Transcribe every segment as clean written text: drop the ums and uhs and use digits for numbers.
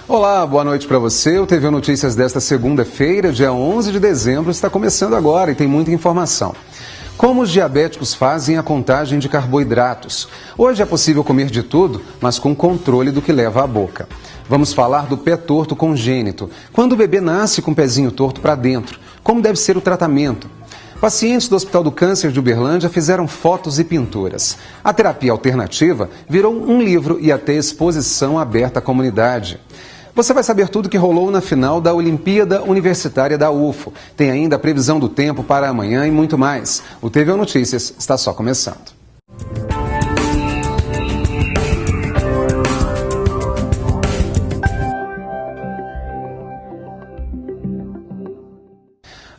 Olá, boa noite para você. O TV Notícias desta segunda-feira, dia 11 de dezembro, está começando agora e tem muita informação. Como os diabéticos fazem a contagem de carboidratos? Hoje é possível comer de tudo, mas com controle do que leva à boca. Vamos falar do pé torto congênito. Quando o bebê nasce com o pezinho torto para dentro, como deve ser o tratamento? Pacientes do Hospital do Câncer de Uberlândia fizeram fotos e pinturas. A terapia alternativa virou um livro e até exposição aberta à comunidade. Você vai saber tudo que rolou na final da Olimpíada Universitária da UFO. Tem ainda a previsão do tempo para amanhã e muito mais. O TV Notícias está só começando.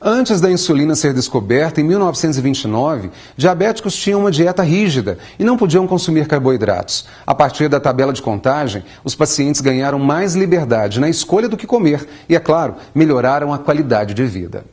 Antes da insulina ser descoberta, em 1929, diabéticos tinham uma dieta rígida e não podiam consumir carboidratos. A partir da tabela de contagem, os pacientes ganharam mais liberdade na escolha do que comer e, é claro, melhoraram a qualidade de vida.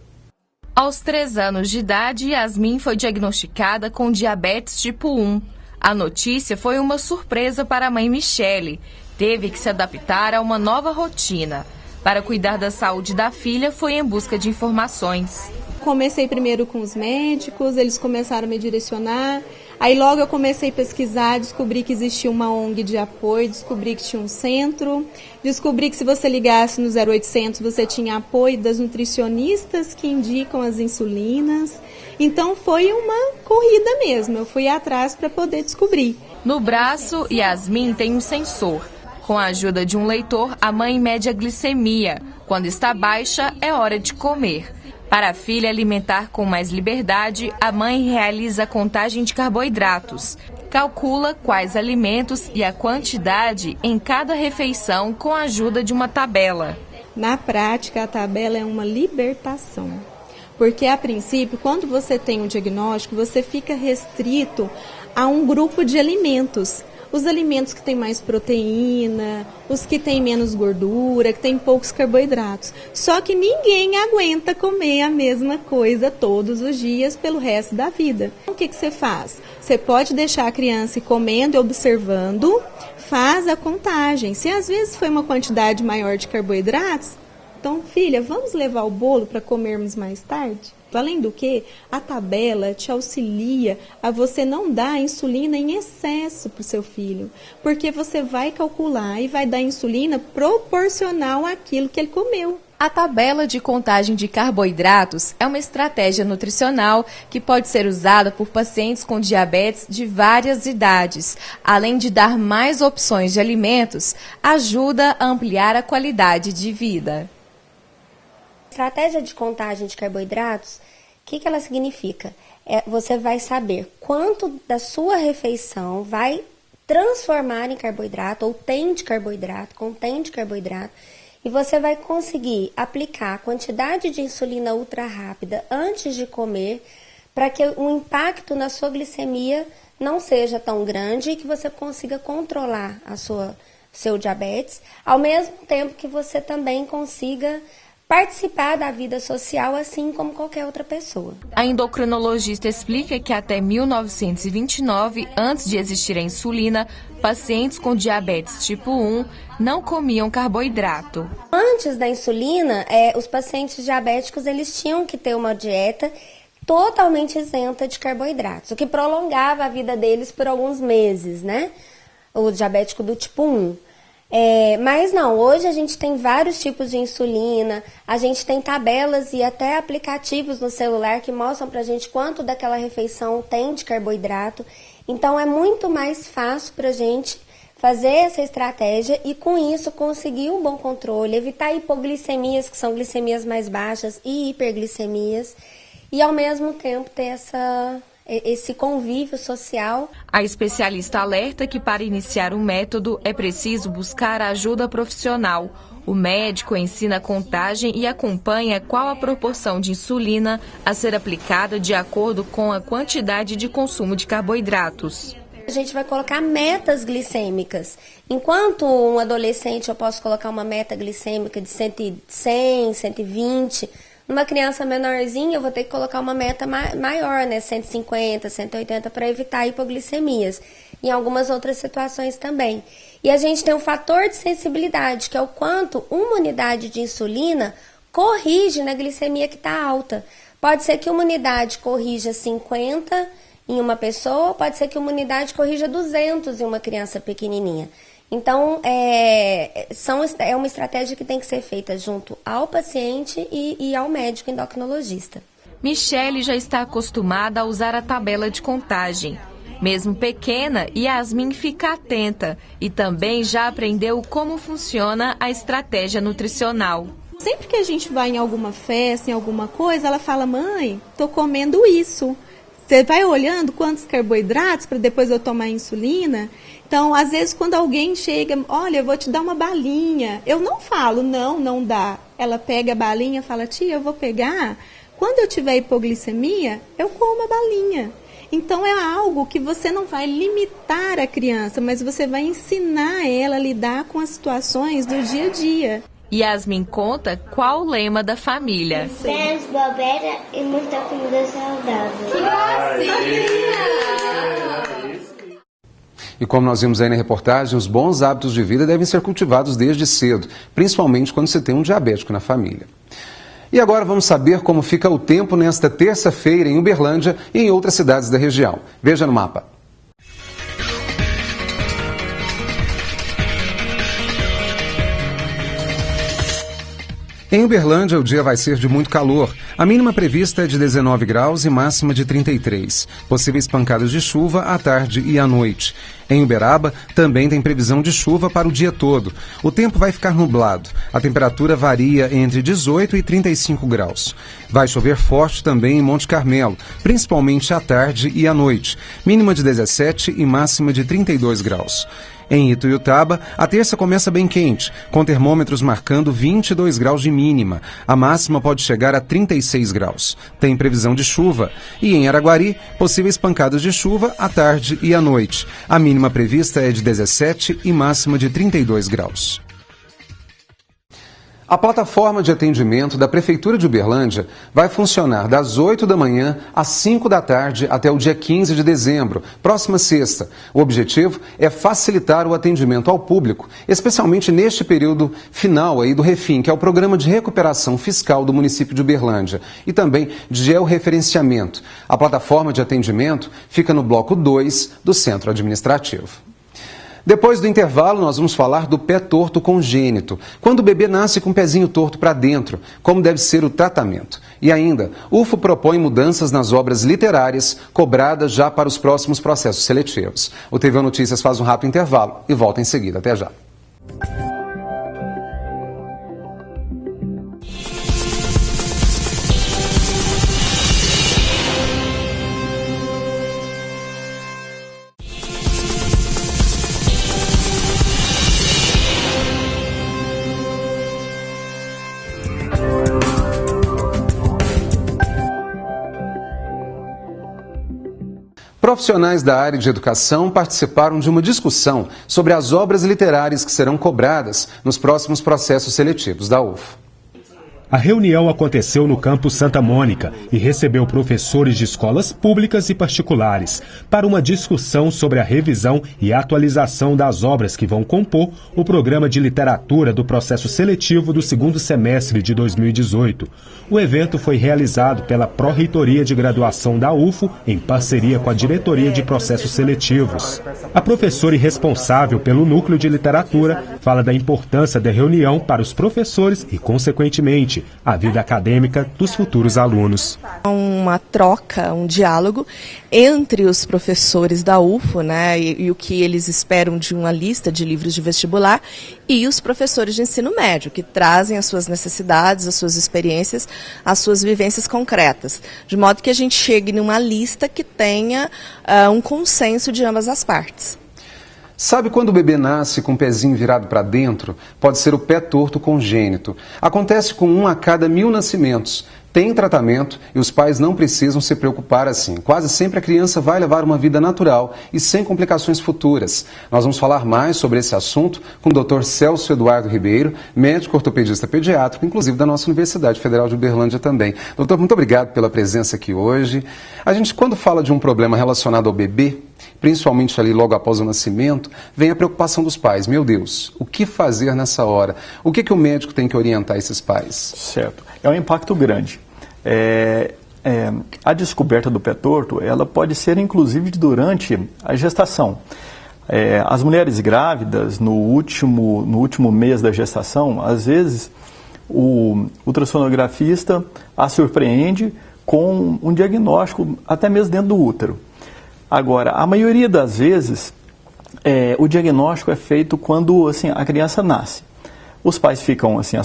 Aos 3 anos de idade, Yasmin foi diagnosticada com diabetes tipo 1. A notícia foi uma surpresa para a mãe Michele. Teve que se adaptar a uma nova rotina. Para cuidar da saúde da filha, foi em busca de informações. Comecei primeiro com os médicos, eles começaram a me direcionar. Aí logo eu comecei a pesquisar, descobri que existia uma ONG de apoio, descobri que tinha um centro, descobri que se você ligasse no 0800 você tinha apoio das nutricionistas que indicam as insulinas. Então foi uma corrida mesmo, eu fui atrás para poder descobrir. No braço, Yasmin tem um sensor. Com a ajuda de um leitor, a mãe mede a glicemia. Quando está baixa, é hora de comer. Para a filha alimentar com mais liberdade, a mãe realiza a contagem de carboidratos. Calcula quais alimentos e a quantidade em cada refeição com a ajuda de uma tabela. Na prática, a tabela é uma libertação. Porque, a princípio, quando você tem um diagnóstico, você fica restrito a um grupo de alimentos. Os alimentos que têm mais proteína, os que têm menos gordura, que têm poucos carboidratos. Só que ninguém aguenta comer a mesma coisa todos os dias pelo resto da vida. O que você faz? Você pode deixar a criança ir comendo e observando, faz a contagem. Se às vezes foi uma quantidade maior de carboidratos, então, filha, vamos levar o bolo para comermos mais tarde? Além do que, a tabela te auxilia a você não dar insulina em excesso para o seu filho, porque você vai calcular e vai dar insulina proporcional àquilo que ele comeu. A tabela de contagem de carboidratos é uma estratégia nutricional que pode ser usada por pacientes com diabetes de várias idades. Além de dar mais opções de alimentos, ajuda a ampliar a qualidade de vida. Estratégia de contagem de carboidratos, o que ela significa? Você vai saber quanto da sua refeição vai transformar em carboidrato, ou contém de carboidrato, e você vai conseguir aplicar a quantidade de insulina ultra rápida antes de comer, para que o impacto na sua glicemia não seja tão grande e que você consiga controlar seu diabetes, ao mesmo tempo que você também consiga participar da vida social assim como qualquer outra pessoa. A endocrinologista explica que até 1929, antes de existir a insulina, pacientes com diabetes tipo 1 não comiam carboidrato. Antes da insulina, os pacientes diabéticos eles tinham que ter uma dieta totalmente isenta de carboidratos, o que prolongava a vida deles por alguns meses, né? O diabético do tipo 1. Mas não, hoje a gente tem vários tipos de insulina, a gente tem tabelas e até aplicativos no celular que mostram pra gente quanto daquela refeição tem de carboidrato. Então é muito mais fácil pra gente fazer essa estratégia e com isso conseguir um bom controle, evitar hipoglicemias, que são glicemias mais baixas, e hiperglicemias, e ao mesmo tempo ter esse convívio social. A especialista alerta que para iniciar o método é preciso buscar ajuda profissional. O médico ensina a contagem e acompanha qual a proporção de insulina a ser aplicada de acordo com a quantidade de consumo de carboidratos. A gente vai colocar metas glicêmicas. Enquanto um adolescente eu posso colocar uma meta glicêmica de 100, 120, Numa criança menorzinha, eu vou ter que colocar uma meta maior, né? 150, 180, para evitar hipoglicemias. Em algumas outras situações também. E a gente tem um fator de sensibilidade, que é o quanto uma unidade de insulina corrige na glicemia que está alta. Pode ser que uma unidade corrija 50 em uma pessoa, pode ser que uma unidade corrija 200 em uma criança pequenininha. Então, é uma estratégia que tem que ser feita junto ao paciente e ao médico endocrinologista. Michele já está acostumada a usar a tabela de contagem. Mesmo pequena, Yasmin fica atenta e também já aprendeu como funciona a estratégia nutricional. Sempre que a gente vai em alguma festa, em alguma coisa, ela fala: mãe, tô comendo isso. Você vai olhando quantos carboidratos para depois eu tomar insulina? Então, às vezes, quando alguém chega, olha, eu vou te dar uma balinha. Eu não falo, não dá. Ela pega a balinha e fala: tia, eu vou pegar. Quando eu tiver hipoglicemia, eu como a balinha. Então, é algo que você não vai limitar a criança, mas você vai ensinar ela a lidar com as situações do dia a dia. Yasmin conta qual o lema da família. Menos bobeira e muita comida saudável. E como nós vimos aí na reportagem, os bons hábitos de vida devem ser cultivados desde cedo, principalmente quando se tem um diabético na família. E agora vamos saber como fica o tempo nesta terça-feira em Uberlândia e em outras cidades da região. Veja no mapa. Em Uberlândia, o dia vai ser de muito calor. A mínima prevista é de 19 graus e máxima de 33. Possíveis pancadas de chuva à tarde e à noite. Em Uberaba, também tem previsão de chuva para o dia todo. O tempo vai ficar nublado. A temperatura varia entre 18 e 35 graus. Vai chover forte também em Monte Carmelo, principalmente à tarde e à noite. Mínima de 17 e máxima de 32 graus. Em Ituiutaba, a terça começa bem quente, com termômetros marcando 22 graus de mínima. A máxima pode chegar a 36 graus. Tem previsão de chuva. E em Araguari, possíveis pancadas de chuva à tarde e à noite. A mínima prevista é de 17 e máxima de 32 graus. A plataforma de atendimento da Prefeitura de Uberlândia vai funcionar das 8 da manhã às 5 da tarde até o dia 15 de dezembro, próxima sexta. O objetivo é facilitar o atendimento ao público, especialmente neste período final aí do Refim, que é o Programa de Recuperação Fiscal do município de Uberlândia, e também de georreferenciamento. A plataforma de atendimento fica no bloco 2 do Centro Administrativo. Depois do intervalo, nós vamos falar do pé torto congênito. Quando o bebê nasce com o pezinho torto para dentro, como deve ser o tratamento. E ainda, UFO propõe mudanças nas obras literárias cobradas já para os próximos processos seletivos. O TV Notícias faz um rápido intervalo e volta em seguida. Até já. Profissionais da área de educação participaram de uma discussão sobre as obras literárias que serão cobradas nos próximos processos seletivos da UFO. A reunião aconteceu no campus Santa Mônica e recebeu professores de escolas públicas e particulares para uma discussão sobre a revisão e atualização das obras que vão compor o programa de literatura do processo seletivo do segundo semestre de 2018. O evento foi realizado pela Pró-Reitoria de Graduação da UFO em parceria com a Diretoria de Processos Seletivos. A professora e responsável pelo Núcleo de Literatura fala da importância da reunião para os professores e, consequentemente, a vida acadêmica dos futuros alunos. Uma troca, um diálogo entre os professores da UFO, né, e o que eles esperam de uma lista de livros de vestibular, e os professores de ensino médio, que trazem as suas necessidades, as suas experiências, as suas vivências concretas, de modo que a gente chegue numa lista que tenha um consenso de ambas as partes. Sabe quando o bebê nasce com o pezinho virado para dentro? Pode ser o pé torto congênito. Acontece com 1 a cada 1000 nascimentos. tem tratamento e os pais não precisam se preocupar assim. Quase sempre a criança vai levar uma vida natural e sem complicações futuras. Nós vamos falar mais sobre esse assunto com o Dr. Celso Eduardo Ribeiro, médico ortopedista pediátrico, inclusive da nossa Universidade Federal de Uberlândia também. Doutor, muito obrigado pela presença aqui hoje. A gente, quando fala de um problema relacionado ao bebê, principalmente ali logo após o nascimento, vem a preocupação dos pais. Meu Deus, o que fazer nessa hora? O que o médico tem que orientar esses pais? Certo. É um impacto grande. A descoberta do pé torto, ela pode ser inclusive durante a gestação. As mulheres grávidas, no último mês da gestação, às vezes o ultrassonografista a surpreende com um diagnóstico até mesmo dentro do útero. Agora, a maioria das vezes, o diagnóstico é feito quando assim, a criança nasce. Os pais ficam assim,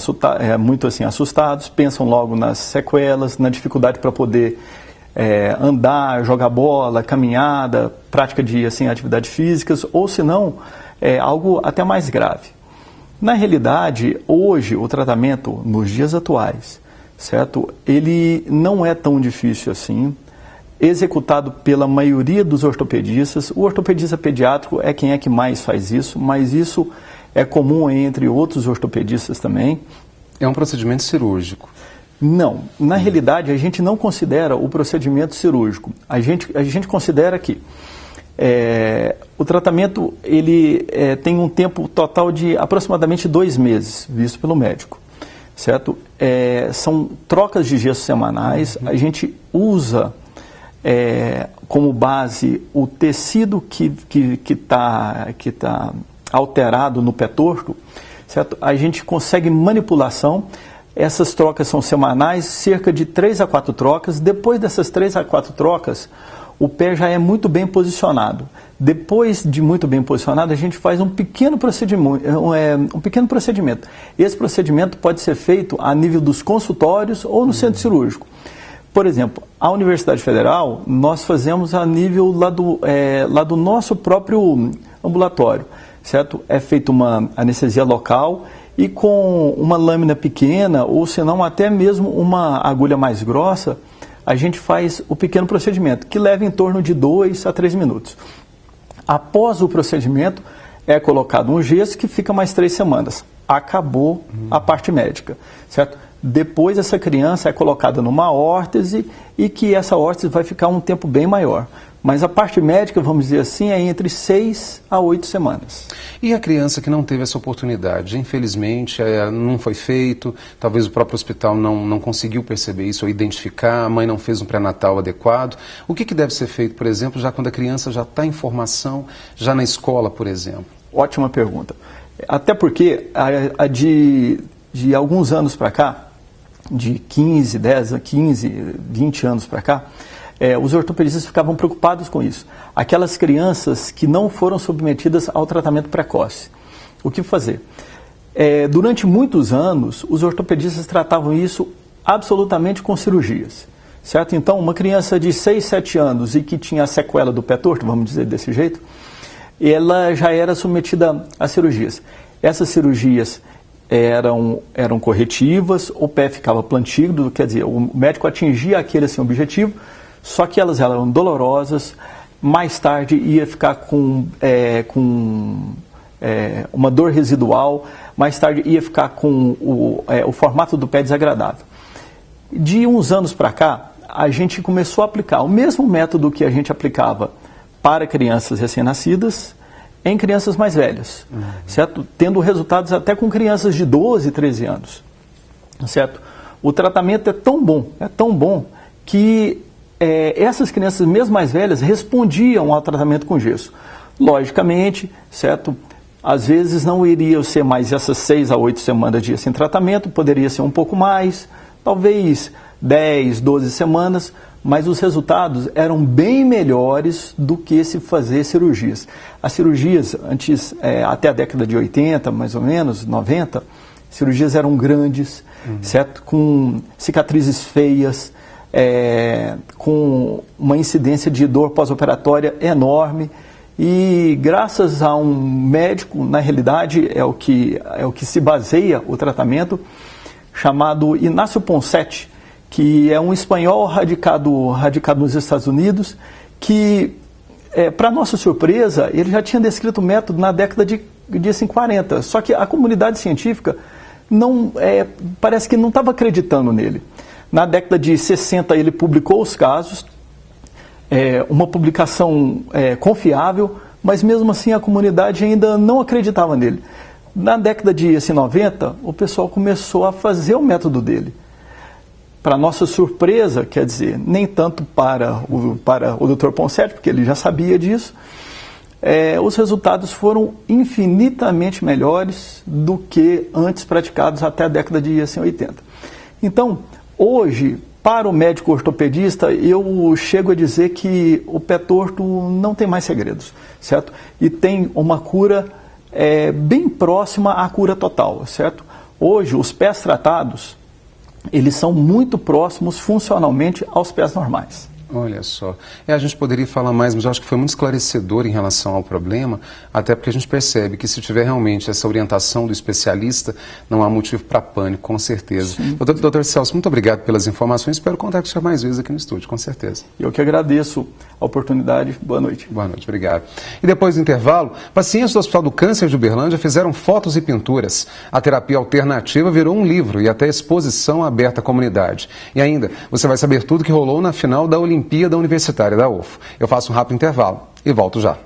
muito assim, assustados, pensam logo nas sequelas, na dificuldade para poder andar, jogar bola, caminhada, prática de assim, atividades físicas, ou se não, algo até mais grave. Na realidade, hoje, o tratamento, nos dias atuais, certo? Ele não é tão difícil assim, executado pela maioria dos ortopedistas. O ortopedista pediátrico é quem que mais faz isso, mas isso é comum entre outros ortopedistas também. É um procedimento cirúrgico? Não. Na realidade, a gente não considera o procedimento cirúrgico. A gente considera que o tratamento ele tem um tempo total de aproximadamente 2 meses, visto pelo médico. Certo? São trocas de gesso semanais. A gente usa como base o tecido que tá alterado no pé torto, certo? A gente consegue manipulação. Essas trocas são semanais, cerca de 3 a 4 trocas. Depois dessas 3 a 4 trocas, o pé já é muito bem posicionado. Depois de muito bem posicionado, a gente faz um pequeno procedimento. Esse procedimento pode ser feito a nível dos consultórios ou no centro cirúrgico. Por exemplo, a Universidade Federal, nós fazemos a nível lá do nosso próprio ambulatório, certo? É feita uma anestesia local e com uma lâmina pequena, ou se não até mesmo uma agulha mais grossa, a gente faz o pequeno procedimento, que leva em torno de 2 a 3 minutos. Após o procedimento, é colocado um gesso que fica mais 3 semanas. Acabou a parte médica, certo? Depois essa criança é colocada numa órtese e que essa órtese vai ficar um tempo bem maior. Mas a parte médica, vamos dizer assim, é entre 6 a 8 semanas. E a criança que não teve essa oportunidade? Infelizmente, não foi feito, talvez o próprio hospital não conseguiu perceber isso ou identificar, a mãe não fez um pré-natal adequado. O que deve ser feito, por exemplo, já quando a criança já está em formação, já na escola, por exemplo? Ótima pergunta. Até porque, de alguns anos para cá, de 15, 20 anos para cá, os ortopedistas ficavam preocupados com isso. Aquelas crianças que não foram submetidas ao tratamento precoce. O que fazer? Durante muitos anos, os ortopedistas tratavam isso absolutamente com cirurgias. Certo? Então, uma criança de 6, 7 anos e que tinha a sequela do pé torto, vamos dizer desse jeito, ela já era submetida a cirurgias. Essas cirurgias eram corretivas, o pé ficava plantígrado, quer dizer, o médico atingia aquele assim, objetivo, só que elas eram dolorosas, mais tarde ia ficar com uma dor residual, mais tarde ia ficar com o formato do pé desagradável. De uns anos para cá, a gente começou a aplicar o mesmo método que a gente aplicava para crianças recém-nascidas, em crianças mais velhas, certo? Tendo resultados até com crianças de 12, 13 anos, certo? O tratamento é tão bom que essas crianças mesmo mais velhas respondiam ao tratamento com gesso. Logicamente, certo? Às vezes não iria ser mais essas 6 a 8 semanas de sem tratamento, poderia ser um pouco mais, talvez 10, 12 semanas, mas os resultados eram bem melhores do que se fazer cirurgias. As cirurgias, antes, até a década de 80, mais ou menos, 90, cirurgias eram grandes, certo? Com cicatrizes feias, com uma incidência de dor pós-operatória enorme. E graças a um médico, na realidade é o que se baseia o tratamento, chamado Inácio Ponsetti, que é um espanhol radicado nos Estados Unidos, que, para nossa surpresa, ele já tinha descrito o método na década de 40, só que a comunidade científica parece que não estava acreditando nele. Na década de 60 ele publicou os casos, uma publicação confiável, mas mesmo assim a comunidade ainda não acreditava nele. Na década de 90, o pessoal começou a fazer o método dele. Para nossa surpresa, quer dizer, nem tanto para o Dr. Ponseti, porque ele já sabia disso, os resultados foram infinitamente melhores do que antes praticados até a década de 80. Então, hoje, para o médico ortopedista, eu chego a dizer que o pé torto não tem mais segredos, certo? E tem uma cura bem próxima à cura total, certo? Hoje, os pés tratados, eles são muito próximos funcionalmente aos pés normais. Olha só, a gente poderia falar mais, mas eu acho que foi muito esclarecedor em relação ao problema, até porque a gente percebe que se tiver realmente essa orientação do especialista, não há motivo para pânico, com certeza. Doutor Celso, muito obrigado pelas informações, espero contar com o senhor mais vezes aqui no estúdio, com certeza. Eu que agradeço a oportunidade, boa noite. Boa noite, obrigado. E depois do intervalo, pacientes do Hospital do Câncer de Uberlândia fizeram fotos e pinturas. A terapia alternativa virou um livro e até exposição aberta à comunidade. E ainda, você vai saber tudo que rolou na final da Olimpíada Universitária da UFO. Eu faço um rápido intervalo e volto já.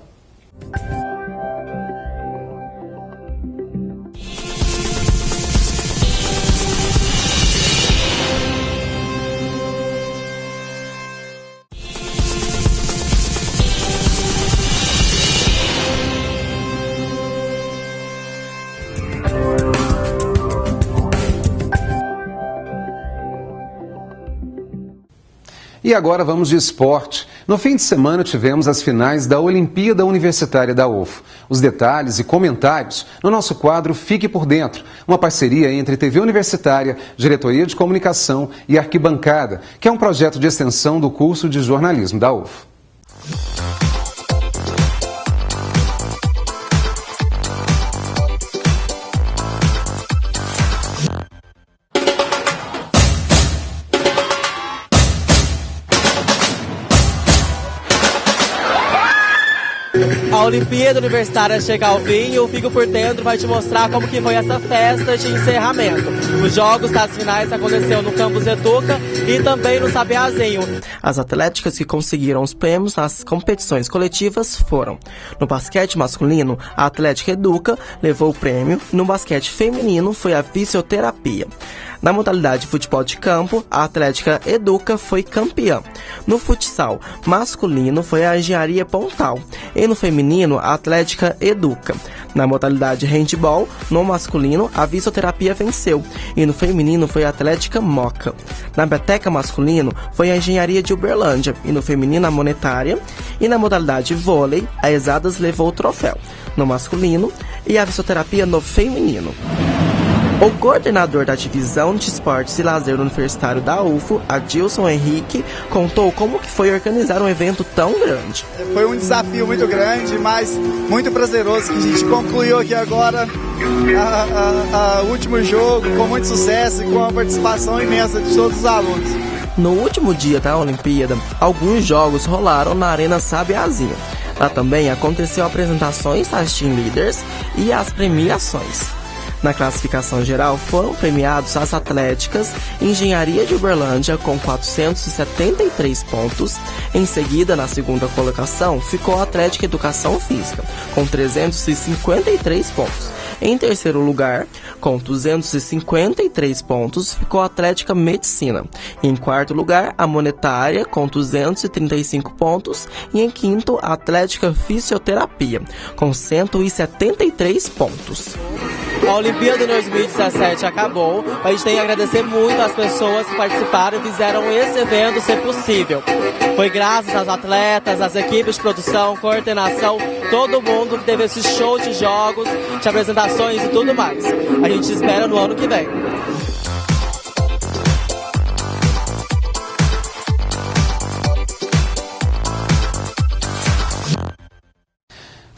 E agora vamos de esporte. No fim de semana tivemos as finais da Olimpíada Universitária da UFO. Os detalhes e comentários no nosso quadro Fique por Dentro, uma parceria entre TV Universitária, Diretoria de Comunicação e Arquibancada, que é um projeto de extensão do curso de jornalismo da UFO. A Olimpíada Universitária chega ao fim e eu Fico por Dentro vai te mostrar como que foi essa festa de encerramento. Os jogos das finais aconteceram no Campus Educa e também no Sabiazinho. As atléticas que conseguiram os prêmios nas competições coletivas foram: no basquete masculino, a Atlética Educa levou o prêmio, no basquete feminino foi a fisioterapia. Na modalidade de futebol de campo, a Atlética Educa foi campeã. No futsal masculino foi a Engenharia Pontal e no feminino a Atlética Educa. Na modalidade handball, no masculino a fisioterapia venceu e no feminino foi a Atlética Moca. Na peteca masculino foi a Engenharia de Uberlândia e no feminino a Monetária. E na modalidade vôlei, a Exatas levou o troféu no masculino e a fisioterapia no feminino. O coordenador da Divisão de Esportes e Lazer Universitário da UFO, Adilson Henrique, contou como que foi organizar um evento tão grande. Foi um desafio muito grande, mas muito prazeroso, que a gente concluiu aqui agora o último jogo com muito sucesso e com a participação imensa de todos os alunos. No último dia da Olimpíada, alguns jogos rolaram na Arena Sabiazinho. Lá também aconteceu apresentações das team leaders e as premiações. Na classificação geral, foram premiados as atléticas Engenharia de Uberlândia com 473 pontos. Em seguida, na segunda colocação, ficou a Atlética Educação Física, com 353 pontos. Em terceiro lugar, com 253 pontos, ficou a Atlética Medicina. Em quarto lugar, a Monetária, com 235 pontos. E em quinto, a Atlética Fisioterapia, com 173 pontos. A Olimpíada de 2017 acabou. A gente tem que agradecer muito às pessoas que participaram e fizeram esse evento ser possível. Foi graças aos atletas, às equipes de produção, coordenação, todo mundo que teve esse show de jogos, de apresentações e tudo mais. A gente espera no ano que vem.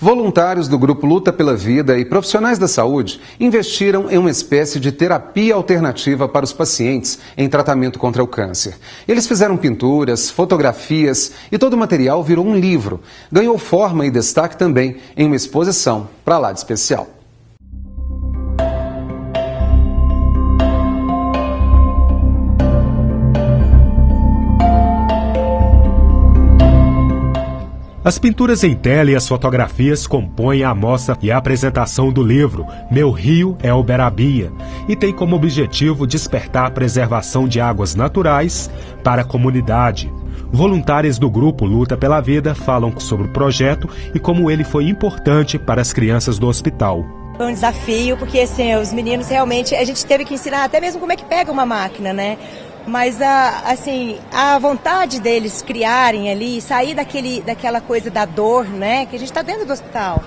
Voluntários do Grupo Luta pela Vida e profissionais da saúde investiram em uma espécie de terapia alternativa para os pacientes em tratamento contra o câncer. Eles fizeram pinturas, fotografias e todo o material virou um livro. Ganhou forma e destaque também em uma exposição para lá de especial. As pinturas em tela e as fotografias compõem a amostra e a apresentação do livro Meu Rio é Uberabinha e tem como objetivo despertar a preservação de águas naturais para a comunidade. Voluntários do Grupo Luta pela Vida falam sobre o projeto e como ele foi importante para as crianças do hospital. Foi um desafio, porque assim, os meninos realmente, a gente teve que ensinar até mesmo como é que pega uma máquina, né? Mas a vontade deles criarem ali, sair daquela coisa da dor, né? Que a gente está dentro do hospital,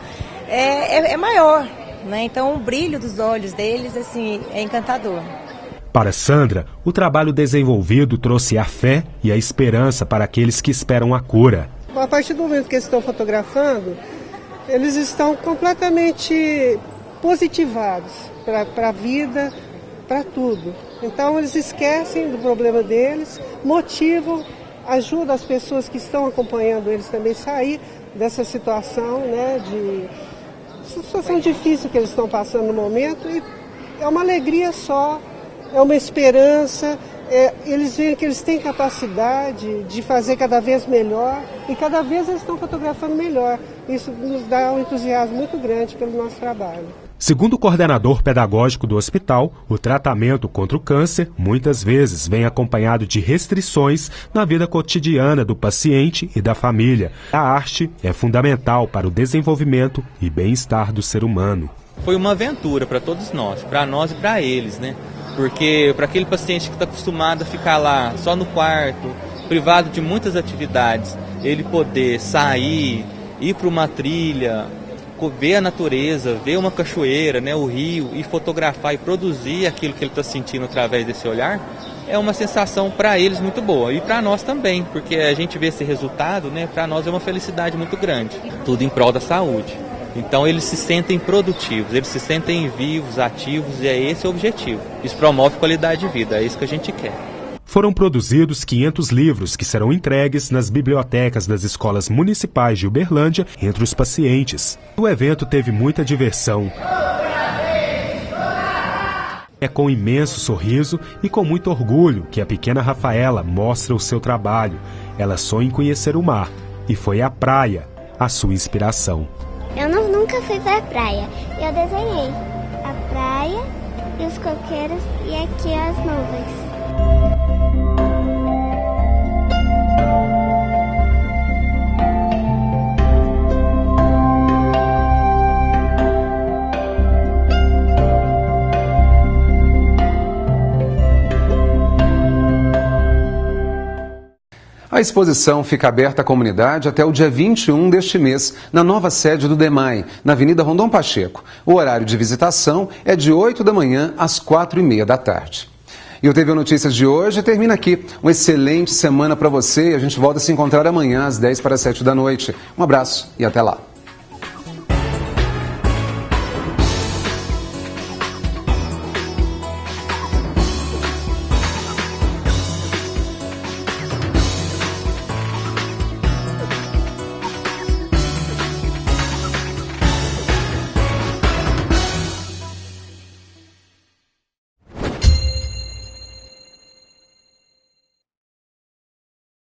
é maior, né? Então o brilho dos olhos deles, assim, é encantador. Para Sandra, o trabalho desenvolvido trouxe a fé e a esperança para aqueles que esperam a cura. A partir do momento que eles estão fotografando, eles estão completamente positivados para a vida, para tudo. Então eles esquecem do problema deles, motivam, ajudam as pessoas que estão acompanhando eles também a sair dessa situação, né, situação difícil que eles estão passando no momento. E é uma alegria só, é uma esperança, eles veem que eles têm capacidade de fazer cada vez melhor e cada vez eles estão fotografando melhor. Isso nos dá um entusiasmo muito grande pelo nosso trabalho. Segundo o coordenador pedagógico do hospital, o tratamento contra o câncer muitas vezes vem acompanhado de restrições na vida cotidiana do paciente e da família. A arte é fundamental para o desenvolvimento e bem-estar do ser humano. Foi uma aventura para todos nós, para nós e para eles, né? Porque para aquele paciente que está acostumado a ficar lá só no quarto, privado de muitas atividades, ele poder sair, ir para uma trilha, ver a natureza, ver uma cachoeira, né, o rio, e fotografar e produzir aquilo que ele está sentindo através desse olhar, é uma sensação para eles muito boa e para nós também, porque a gente vê esse resultado, né, para nós é uma felicidade muito grande, tudo em prol da saúde. Então eles se sentem produtivos, eles se sentem vivos, ativos, e é esse o objetivo. Isso promove qualidade de vida, é isso que a gente quer. Foram produzidos 500 livros que serão entregues nas bibliotecas das escolas municipais de Uberlândia entre os pacientes. O evento teve muita diversão. É com imenso sorriso e com muito orgulho que a pequena Rafaela mostra o seu trabalho. Ela sonha em conhecer o mar e foi a praia a sua inspiração. Eu nunca fui pra praia. Eu desenhei a praia e os coqueiros e aqui as nuvens. A exposição fica aberta à comunidade até o dia 21 deste mês, na nova sede do DEMAI, na Avenida Rondon Pacheco. O horário de visitação é de 8 da manhã às 4h30 da tarde. E o TV Notícias de hoje termina aqui. Uma excelente semana para você e a gente volta a se encontrar amanhã às 10 para as 7 da noite. Um abraço e até lá.